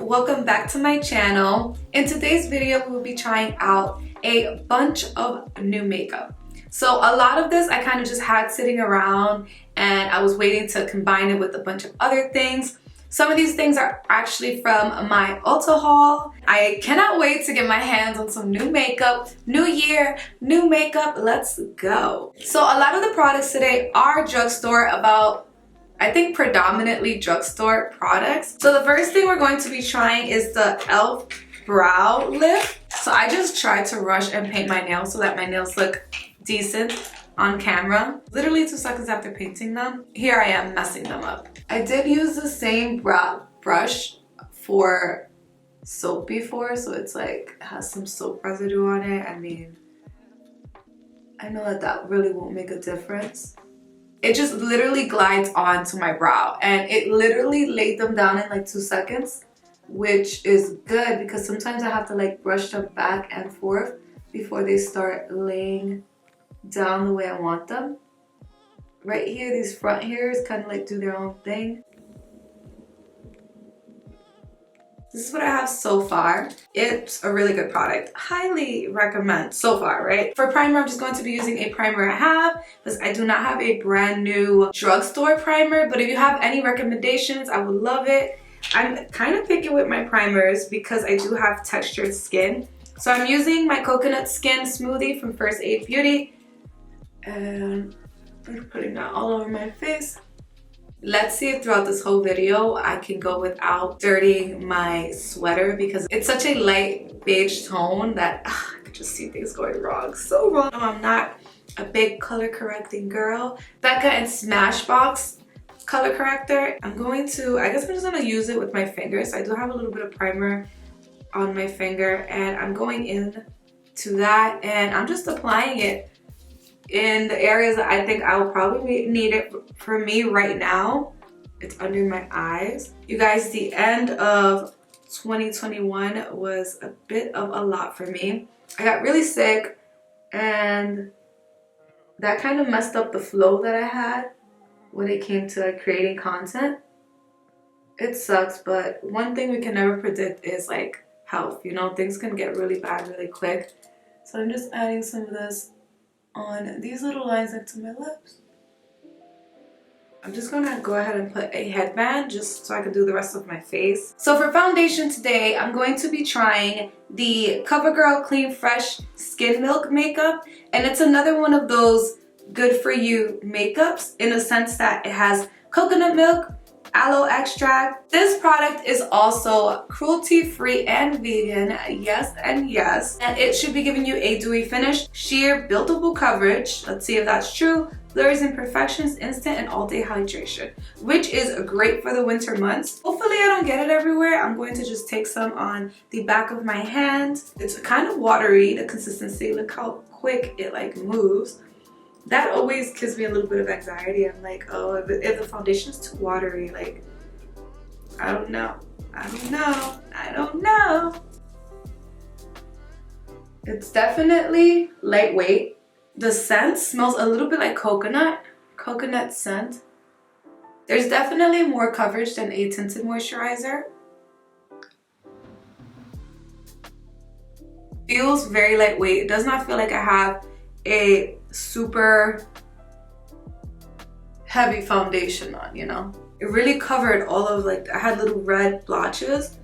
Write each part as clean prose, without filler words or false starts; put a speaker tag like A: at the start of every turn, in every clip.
A: welcome back to my channel. In today's video, we'll be trying out a bunch of new makeup. So a lot of this I kind of just had sitting around and I was waiting to combine it with a bunch of other things. Some of these things are actually from my Ulta haul. I cannot wait to get my hands on some new makeup. New year, new makeup, let's go. So a lot of the products today are drugstore, I think predominantly drugstore products. So the first thing we're going to be trying is the e.l.f. brow lift. So I just tried to rush and paint my nails so that my nails look decent on camera. Literally 2 seconds after painting them, here I am messing them up. I did use the same brow brush for soap before, so it's like has some soap residue on it. I mean, I know that really won't make a difference. It just literally glides onto my brow and it literally laid them down in like 2 seconds, which is good because sometimes I have to like brush them back and forth before they start laying down the way I want them. Right here, these front hairs kind of like do their own thing. This is what I have so far. It's a really good product. Highly recommend so far, right? For primer, I'm just going to be using a primer I have because I do not have a brand new drugstore primer, but if you have any recommendations, I would love it. I'm kind of picky with my primers because I do have textured skin. So I'm using my coconut skin smoothie from First Aid Beauty and I'm putting that all over my face. Let's see if throughout this whole video I can go without dirtying my sweater because it's such a light beige tone that I could just see things going wrong. So wrong. No, I'm not a big color correcting girl. Becca and Smashbox color corrector. I guess I'm just gonna use it with my fingers. I do have a little bit of primer on my finger and I'm going in to that and I'm just applying it in the areas that I think I will probably need it. For me right now, it's under my eyes. You guys, the end of 2021 was a bit of a lot for me. I got really sick and that kind of messed up the flow that I had when it came to like creating content. It sucks, but one thing we can never predict is like health. You know, things can get really bad really quick. So I'm just adding some of this on these little lines next to my lips. I'm just gonna go ahead and put a headband just so I can do the rest of my face. So for foundation today, I'm going to be trying the CoverGirl Clean Fresh Skin Milk makeup. And it's another one of those good for you makeups in the sense that it has coconut milk, aloe extract. This product is also cruelty-free and vegan, yes and yes. And it should be giving you a dewy finish, sheer buildable coverage, let's see if that's true, blurs imperfections, instant and all-day hydration, which is great for the winter months. Hopefully I don't get it everywhere. I'm going to just take some on the back of my hand. It's kind of watery, the consistency. Look how quick it like moves. That always gives me a little bit of anxiety. I'm like, oh, if the foundation's too watery, like, I don't know. It's definitely lightweight. The scent smells a little bit like coconut scent. There's definitely more coverage than a tinted moisturizer. Feels very lightweight. It does not feel like I have a super heavy foundation on, you know. It really covered all of like, I had little red blotches.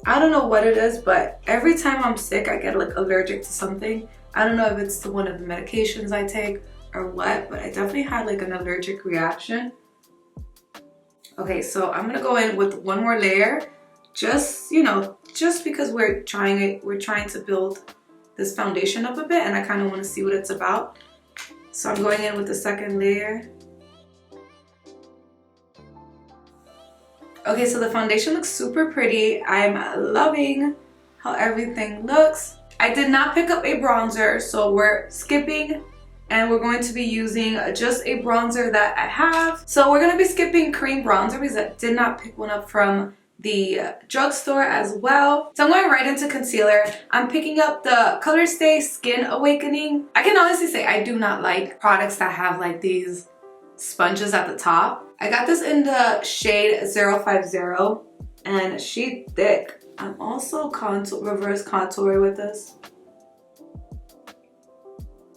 A: I don't know what it is, but every time I'm sick I get like allergic to something. I don't know if it's to one of the medications I take or what, but I definitely had like an allergic reaction. Okay, so I'm gonna go in with one more layer, just, you know, just because we're trying to build this foundation up a bit and I kind of want to see what it's about. So I'm going in with the second layer. Okay, so the foundation looks super pretty. I'm loving how everything looks. I did not pick up a bronzer, so we're skipping and we're going to be using just a bronzer that I have. So we're going to be skipping cream bronzer because I did not pick one up from the drugstore as well. So I'm going right into concealer. I'm picking up the ColorStay Skin Awakening. I can honestly say I do not like products that have like these sponges at the top. I got this in the shade 050 and she thick. I'm also reverse contouring with this.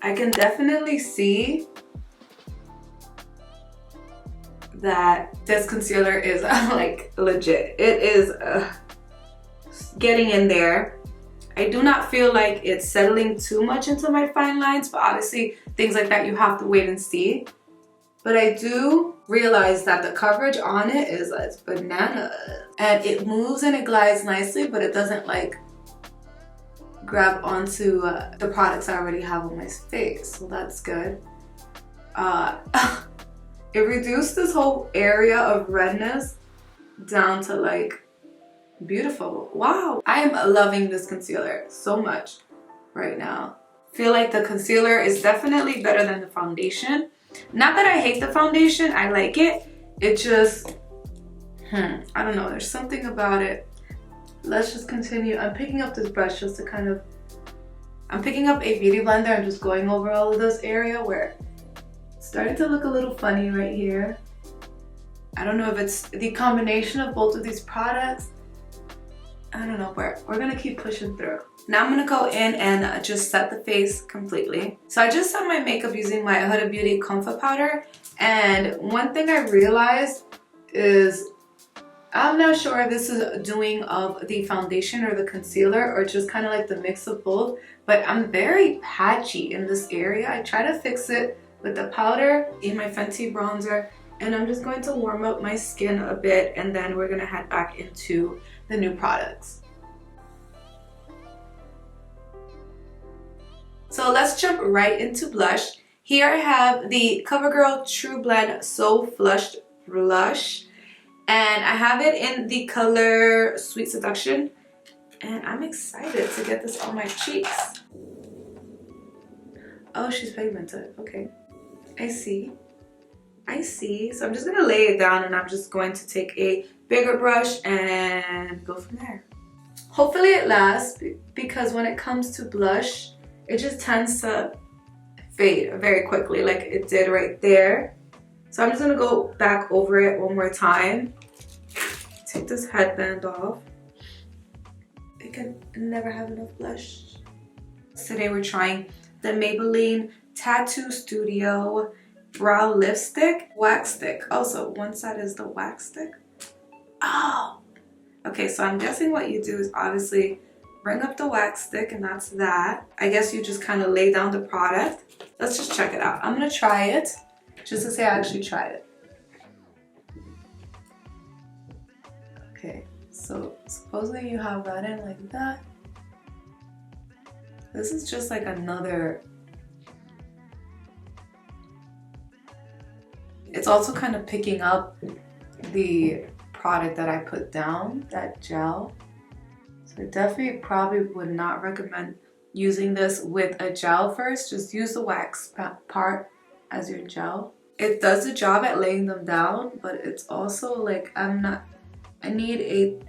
A: I can definitely see that this concealer is like legit. It is getting in there. I do not feel like it's settling too much into my fine lines, but obviously things like that you have to wait and see. But I do realize that the coverage on it is like banana, and it moves and it glides nicely, but it doesn't like grab onto the products I already have on my face, so that's good. It reduced this whole area of redness down to like beautiful. Wow, I am loving this concealer so much right now. Feel like the concealer is definitely better than the foundation. Not that I hate the foundation, I like it. It just, I don't know, there's something about it. Let's just continue. I'm picking up this brush just to kind of, I'm picking up a beauty blender and just going over all of this area where it's starting to look a little funny right here. I don't know if it's the combination of both of these products. I don't know, but we're gonna keep pushing through. Now I'm gonna go in and just set the face completely. So I just set my makeup using my Huda Beauty Comfort Powder. And one thing I realized is, I'm not sure if this is doing of the foundation or the concealer or just kind of like the mix of both, but I'm very patchy in this area. I try to fix it with the powder in my Fenty bronzer, and I'm just going to warm up my skin a bit, and then we're gonna head back into the new products. So let's jump right into blush. Here I have the CoverGirl TruBlend So Flushed Blush, and I have it in the color Sweet Seduction, and I'm excited to get this on my cheeks. Oh, she's pigmented. Okay, I see. So I'm just gonna lay it down, and I'm just going to take a bigger brush and go from there. Hopefully it lasts, because when it comes to blush, it just tends to fade very quickly, like it did right there. So I'm just gonna go back over it one more time. Take this headband off. I can never have enough blush. Today we're trying the Maybelline Tattoo Studio Brow Lipstick Wax Stick. Also, one side is the wax stick. Oh, okay, so I'm guessing what you do is obviously bring up the wax stick, and that's that. I guess you just kind of lay down the product. Let's just check it out. I'm gonna try it just to say I actually tried it. Okay, so supposedly you have that in like that. This is just like another, it's also kind of picking up the product that I put down, that gel. So I definitely probably would not recommend using this with a gel first. Just use the wax part as your gel. It does the job at laying them down, but it's also like, I need a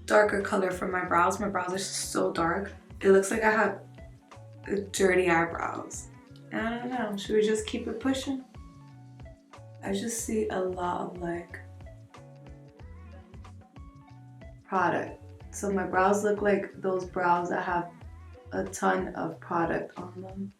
A: darker color for my brows. My brows are so dark. It looks like I have dirty eyebrows. I don't know, should we just keep it pushing? I just see a lot of like product. So my brows look like those brows that have a ton of product on them.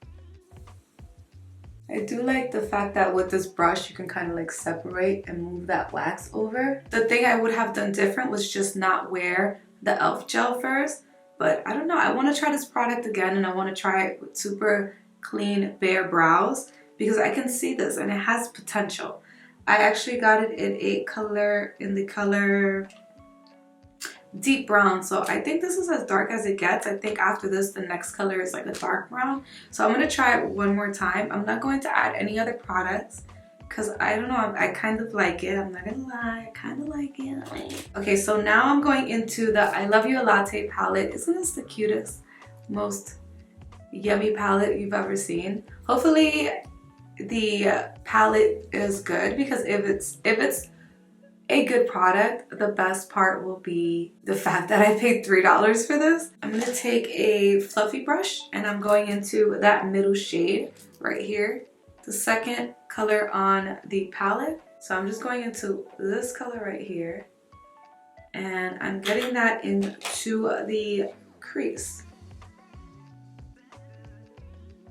A: I do like the fact that with this brush you can kind of like separate and move that wax over. The thing I would have done different was just not wear the e.l.f. gel first, but I don't know, I want to try this product again, and I want to try it with super clean bare brows because I can see this and it has potential. I actually got it in the color deep brown, so I think this is as dark as it gets. I think after this the next color is like a dark brown, so I'm gonna try it one more time. I'm not going to add any other products because I don't know, I kind of like it. I'm not gonna lie, I kind of like it. Okay, so now I'm going into the I Love You Latte palette. Isn't this the cutest, most yummy palette you've ever seen? Hopefully the palette is good, because if it's a good product, the best part will be the fact that I paid $3 for this. I'm gonna take a fluffy brush and I'm going into that middle shade right here, the second color on the palette. So I'm just going into this color right here, and I'm getting that into the crease.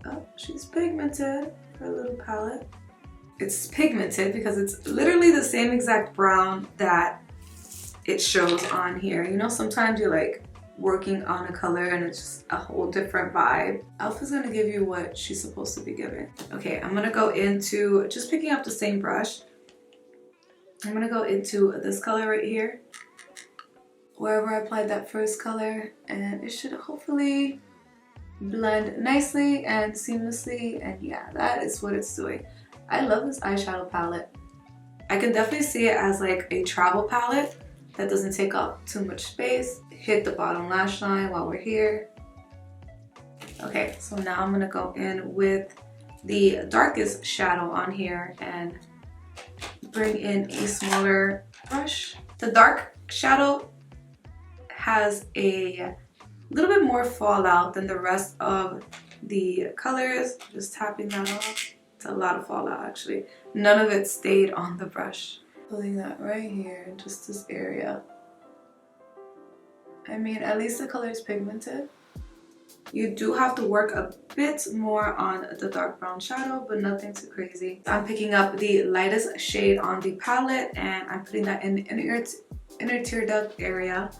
A: Oh, she's pigmented for a little palette. It's pigmented because it's literally the same exact brown that it shows on here. You know, sometimes you're like working on a color and it's just a whole different vibe. e.l.f. is gonna give you what she's supposed to be giving. Okay, I'm gonna go into just picking up the same brush. I'm gonna go into this color right here, wherever I applied that first color, and it should hopefully blend nicely and seamlessly, and yeah, that is what it's doing. I love this eyeshadow palette. I can definitely see it as like a travel palette that doesn't take up too much space. Hit the bottom lash line while we're here. Okay, so now I'm gonna go in with the darkest shadow on here and bring in a smaller brush. The dark shadow has a little bit more fallout than the rest of the colors. Just tapping that off. It's a lot of fallout actually. None of it stayed on the brush. Pulling that right here, just this area. I mean, at least the color is pigmented. You do have to work a bit more on the dark brown shadow, but nothing too crazy. I'm picking up the lightest shade on the palette and I'm putting that in the inner tear duct area.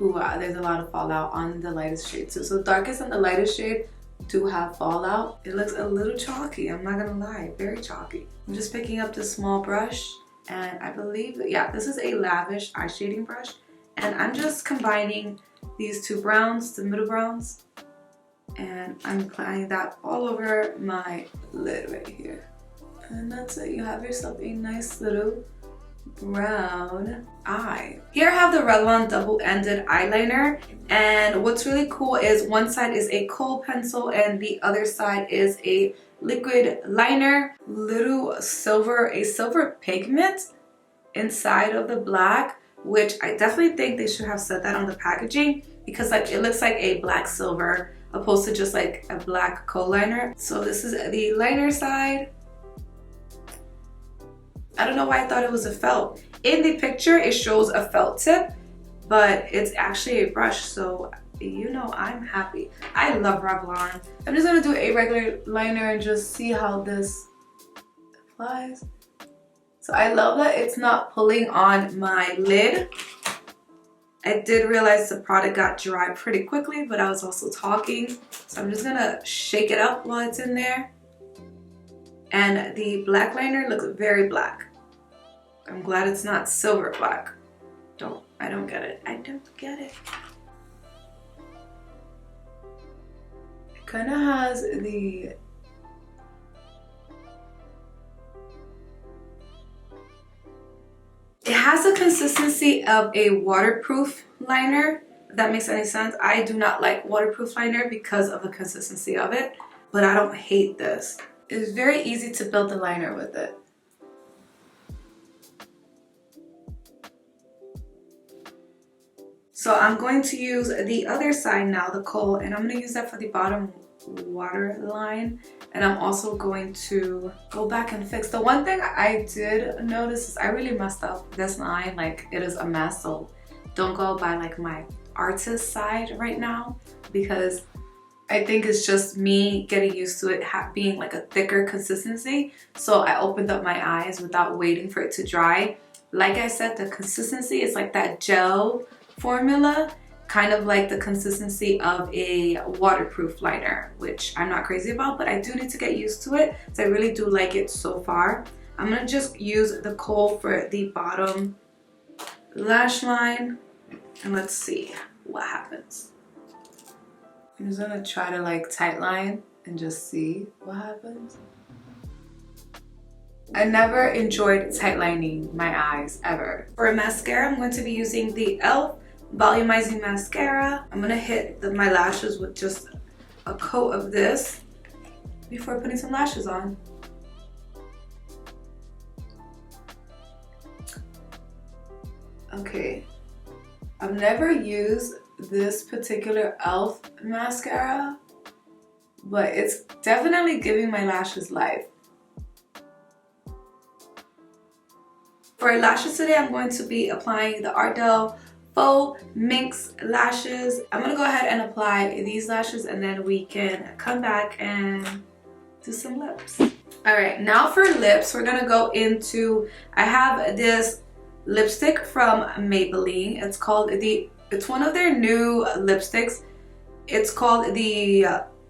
A: Ooh, wow, there's a lot of fallout on the lightest shade too. So the darkest and the lightest shade do have fallout. It looks a little chalky, I'm not gonna lie, very chalky. I'm just picking up this small brush and I believe, yeah, this is a Lavish eye shading brush. And I'm just combining these two browns, the middle browns, and I'm applying that all over my lid right here. And that's it, you have yourself a nice little brown eye. Here I have the Revlon double-ended eyeliner, and what's really cool is one side is a kohl pencil and the other side is a liquid liner. Little silver, a silver pigment inside of the black, which I definitely think they should have said that on the packaging, because like it looks like a black silver opposed to just like a black kohl liner. So this is the liner side. I don't know why I thought it was a felt. In the picture it shows a felt tip, but it's actually a brush, so you know I'm happy. I love Revlon. I'm just gonna do a regular liner and just see how this applies. So I love that it's not pulling on my lid. I did realize the product got dry pretty quickly, but I was also talking. So I'm just gonna shake it up while it's in there. And the black liner looks very black. I'm glad it's not silver black. I don't get it. I don't get it. It kind of has the... It has the consistency of a waterproof liner, if that makes any sense. I do not like waterproof liner because of the consistency of it, but I don't hate this. It's very easy to build the liner with it. So I'm going to use the other side now, the kohl, and I'm going to use that for the bottom waterline. And I'm also going to go back and fix. The one thing I did notice is I really messed up this line. Like, it is a mess, so don't go by like my artist side right now, because I think it's just me getting used to it being like a thicker consistency. So I opened up my eyes without waiting for it to dry. Like I said, the consistency is like that gel formula, kind of like the consistency of a waterproof liner, which I'm not crazy about, but I do need to get used to it. So I really do like it so far. I'm gonna just use the kohl for the bottom lash line, and let's see what happens. I'm just gonna try to like tight line and just see what happens. I never enjoyed tight lining my eyes ever. For a mascara, I'm going to be using the e.l.f. Volumizing Mascara. I'm gonna hit my lashes with just a coat of this before putting some lashes on. Okay, I've never used this particular e.l.f. mascara, but it's definitely giving my lashes life. For lashes today, I'm going to be applying the Ardell Faux Minx lashes. I'm gonna go ahead and apply these lashes and then we can come back and do some lips. Alright, now for lips, we're gonna go into, I have this lipstick from Maybelline. It's one of their new lipsticks. It's called the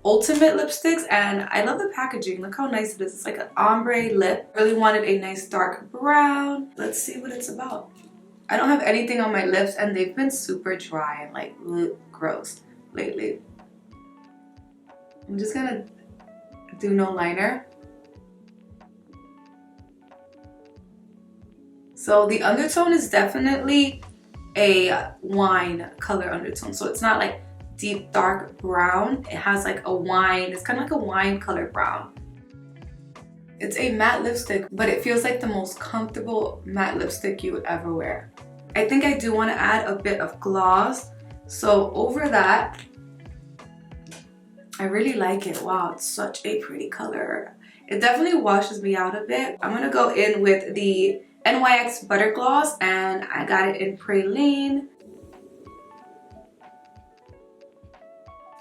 A: Ultimate Lipsticks, and I love the packaging. Look how nice it is. It's like an ombre lip. I really wanted a nice dark brown. Let's see what it's about. I don't have anything on my lips and they've been super dry and like gross lately. I'm just gonna do no liner. So the undertone is definitely a wine color undertone. So it's not like deep dark brown. It has like a wine, it's kind of like a wine color brown. It's a matte lipstick, but it feels like the most comfortable matte lipstick you would ever wear. I think I do want to add a bit of gloss. So over that, I really like it. Wow, it's such a pretty color. It definitely washes me out a bit. I'm gonna go in with the NYX Butter Gloss, and I got it in Praline.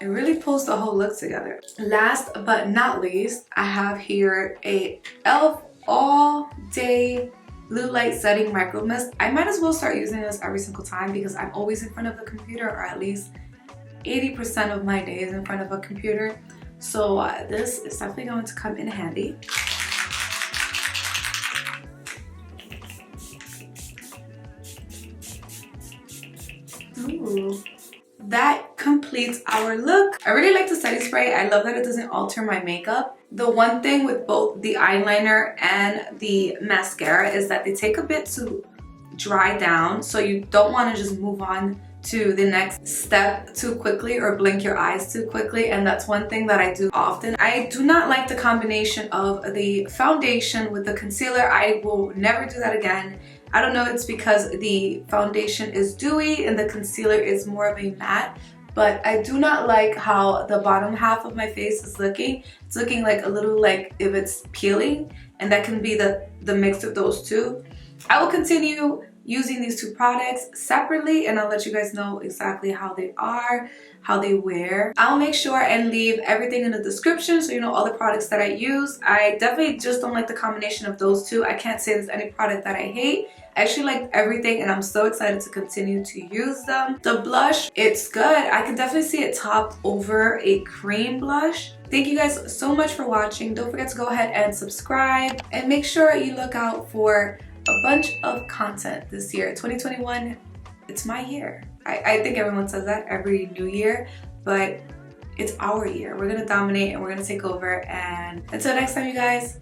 A: It really pulls the whole look together. Last but not least, I have here a e.l.f. All Day Blue Light Setting Micro Mist. I might as well start using this every single time because I'm always in front of the computer, or at least 80% of my day is in front of a computer. So this is definitely going to come in handy. Ooh. That completes our look. I really like the setting spray. I love that it doesn't alter my makeup. The one thing with both the eyeliner and the mascara is that they take a bit to dry down, so you don't want to just move on to the next step too quickly or blink your eyes too quickly, and that's one thing that I do often. I do not like the combination of the foundation with the concealer. I will never do that again. I don't know, it's because the foundation is dewy and the concealer is more of a matte, but I do not like how the bottom half of my face is looking. It's looking like a little like if it's peeling, and that can be the mix of those two. I will continue using these two products separately and I'll let you guys know exactly how they are, how they wear. I'll make sure and leave everything in the description so you know all the products that I use. I definitely just don't like the combination of those two. I can't say there's any product that I hate. I actually like everything and I'm so excited to continue to use them. The blush, it's good. I can definitely see it top over a cream blush. Thank you guys so much for watching. Don't forget to go ahead and subscribe and make sure you look out for a bunch of content this year. 2021, it's my year. I think everyone says that every new year, but it's our year. We're gonna dominate and we're gonna take over. And until next time, you guys,